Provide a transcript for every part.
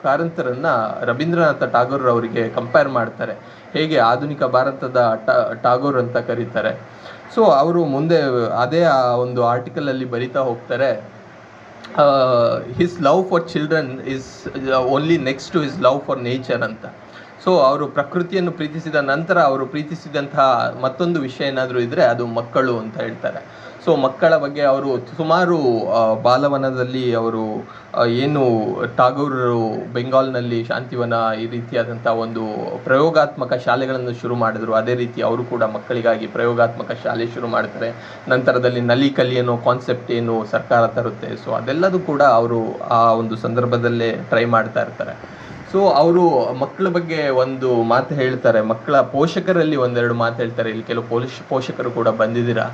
ಕಾರಂತರನ್ನ ರವೀಂದ್ರನಾಥ ಟಾಗೋರ್ ಅವರಿಗೆ ಕಂಪೇರ್ ಮಾಡ್ತಾರೆ. ಹೇಗೆ ಆಧುನಿಕ ಭಾರತದ ಟಾಗೋರ್ ಅಂತ ಕರೀತಾರೆ. ಸೊ ಅವರು ಮುಂದೆ ಅದೇ ಆ ಒಂದು ಆರ್ಟಿಕಲ್ ಅಲ್ಲಿ ಬರಿತಾ ಹೋಗ್ತಾರೆ, his love for children is only next to his love for nature ಅಂತ. ಸೊ ಅವರು ಪ್ರಕೃತಿಯನ್ನು ಪ್ರೀತಿಸಿದ ನಂತರ ಅವರು ಪ್ರೀತಿಸಿದಂತಹ ಮತ್ತೊಂದು ವಿಷಯ ಏನಾದರೂ ಇದ್ದರೆ ಅದು ಮಕ್ಕಳು ಅಂತ ಹೇಳ್ತಾರೆ. ಸೊ ಮಕ್ಕಳ ಬಗ್ಗೆ ಅವರು ಸುಮಾರು ಬಾಲವನದಲ್ಲಿ ಅವರು ಏನು ಟಾಗೋರರು ಬೆಂಗಾಲ್ನಲ್ಲಿ ಶಾಂತಿವನ ಈ ರೀತಿಯಾದಂಥ ಒಂದು ಪ್ರಯೋಗಾತ್ಮಕ ಶಾಲೆಗಳನ್ನು ಶುರು ಮಾಡಿದ್ರು, ಅದೇ ರೀತಿ ಅವರು ಕೂಡ ಮಕ್ಕಳಿಗಾಗಿ ಪ್ರಯೋಗಾತ್ಮಕ ಶಾಲೆ ಶುರು ಮಾಡ್ತಾರೆ. ನಂತರದಲ್ಲಿ ನಲಿ ಕಲಿ ಅನ್ನೋ ಕಾನ್ಸೆಪ್ಟ್ ಏನು ಸರ್ಕಾರ ತರುತ್ತೆ, ಸೊ ಅದೆಲ್ಲದೂ ಕೂಡ ಅವರು ಆ ಒಂದು ಸಂದರ್ಭದಲ್ಲೇ ಟ್ರೈ ಮಾಡ್ತಾ ಇರ್ತಾರೆ. ಸೊ ಅವರು ಮಕ್ಕಳ ಬಗ್ಗೆ ಒಂದು ಮಾತು ಹೇಳ್ತಾರೆ, ಮಕ್ಕಳ ಪೋಷಕರಲ್ಲಿ ಒಂದೆರಡು ಮಾತು ಹೇಳ್ತಾರೆ. ಇಲ್ಲಿ ಕೆಲವು ಪೋಷಕರು ಕೂಡ ಬಂದಿದ್ದೀರಾ.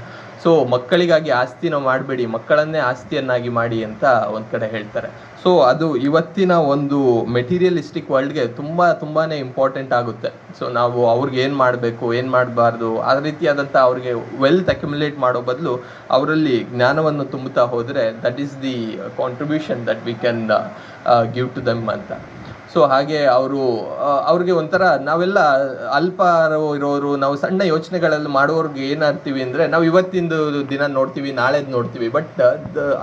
ಸೊ ಮಕ್ಕಳಿಗಾಗಿ ಆಸ್ತಿನ ಮಾಡಬೇಡಿ, ಮಕ್ಕಳನ್ನೇ ಆಸ್ತಿಯನ್ನಾಗಿ ಮಾಡಿ ಅಂತ ಒಂದು ಕಡೆ ಹೇಳ್ತಾರೆ. ಸೊ ಅದು ಇವತ್ತಿನ ಒಂದು ಮೆಟೀರಿಯಲಿಸ್ಟಿಕ್ ವರ್ಲ್ಡ್ಗೆ ತುಂಬಾ ಇಂಪಾರ್ಟೆಂಟ್ ಆಗುತ್ತೆ. ಸೊ ನಾವು ಅವ್ರಿಗೆ ಏನು ಮಾಡಬೇಕು, ಏನು ಮಾಡಬಾರ್ದು, ಆ ರೀತಿಯಾದಂಥ ಅವ್ರಿಗೆ ವೆಲ್ತ್ ಅಕ್ಯುಮುಲೇಟ್ ಮಾಡೋ ಬದಲು ಅವರಲ್ಲಿ ಜ್ಞಾನವನ್ನು ತುಂಬುತ್ತಾ ಹೋದರೆ that is the contribution that we can give to them ಅಂತ. ಸೊ ಹಾಗೆ ಅವ್ರಿಗೆ ಒಂಥರ ನಾವೆಲ್ಲ ಅಲ್ಪ ಇರೋರು, ನಾವು ಸಣ್ಣ ಯೋಚನೆಗಳಲ್ಲಿ ಮಾಡೋರ್ಗೆ ಏನಾಗ್ತೀವಿ ಅಂದರೆ ನಾವು ಇವತ್ತಿಂದು ದಿನ ನೋಡ್ತೀವಿ, ನಾಳೆದು ನೋಡ್ತೀವಿ. ಬಟ್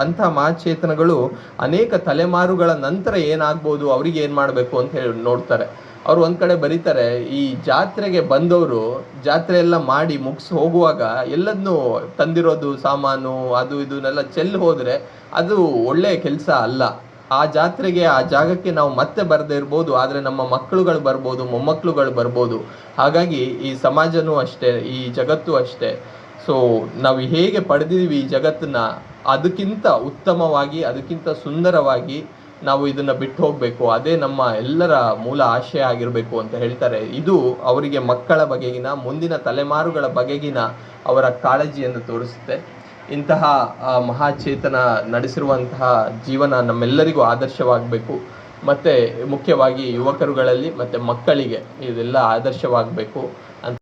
ಅಂಥ ಮಹಾಚೇತನಗಳು ಅನೇಕ ತಲೆಮಾರುಗಳ ನಂತರ ಏನಾಗ್ಬೋದು, ಅವ್ರಿಗೆ ಏನು ಮಾಡಬೇಕು ಅಂತ ಹೇಳಿ ನೋಡ್ತಾರೆ. ಅವ್ರು ಒಂದು ಕಡೆ ಬರೀತಾರೆ, ಈ ಜಾತ್ರೆಗೆ ಬಂದವರು ಜಾತ್ರೆ ಎಲ್ಲ ಮಾಡಿ ಮುಗಿಸಿ ಹೋಗುವಾಗ ಎಲ್ಲದನ್ನೂ ತಂದಿರೋದು ಸಾಮಾನು ಅದು ಇದನ್ನೆಲ್ಲ ಚೆಲ್ಲಿ ಹೋದರೆ ಅದು ಒಳ್ಳೆಯ ಕೆಲಸ ಅಲ್ಲ. ಆ ಜಾತ್ರೆಗೆ ಆ ಜಾಗಕ್ಕೆ ನಾವು ಮತ್ತೆ ಬರದೇ ಇರ್ಬೋದು, ಆದರೆ ನಮ್ಮ ಮಕ್ಕಳುಗಳು ಬರ್ಬೋದು, ಮೊಮ್ಮಕ್ಕಳುಗಳು ಬರ್ಬೋದು. ಹಾಗಾಗಿ ಈ ಸಮಾಜನೂ ಅಷ್ಟೇ, ಈ ಜಗತ್ತು ಅಷ್ಟೇ. ಸೊ ನಾವು ಹೇಗೆ ಪಡೆದಿದ್ದೀವಿ ಈ ಜಗತ್ತನ್ನ, ಅದಕ್ಕಿಂತ ಉತ್ತಮವಾಗಿ, ಅದಕ್ಕಿಂತ ಸುಂದರವಾಗಿ ನಾವು ಇದನ್ನು ಬಿಟ್ಟು ಹೋಗಬೇಕು. ಅದೇ ನಮ್ಮ ಎಲ್ಲರ ಮೂಲ ಆಶಯ ಆಗಿರಬೇಕು ಅಂತ ಹೇಳ್ತಾರೆ. ಇದು ಅವರಿಗೆ ಮಕ್ಕಳ ಬಗೆಗಿನ, ಮುಂದಿನ ತಲೆಮಾರುಗಳ ಬಗೆಗಿನ ಅವರ ಕಾಳಜಿಯನ್ನು ತೋರಿಸುತ್ತೆ. ಇಂತಹ ಮಹಾಚೇತನ ನಡೆಸಿರುವಂತಹ ಜೀವನ ನಮ್ಮೆಲ್ಲರಿಗೂ ಆದರ್ಶವಾಗಬೇಕು. ಮತ್ತು ಮುಖ್ಯವಾಗಿ ಯುವಕರುಗಳಲ್ಲಿ ಮತ್ತು ಮಕ್ಕಳಿಗೆ ಇದೆಲ್ಲ ಆದರ್ಶವಾಗಬೇಕು ಅಂತ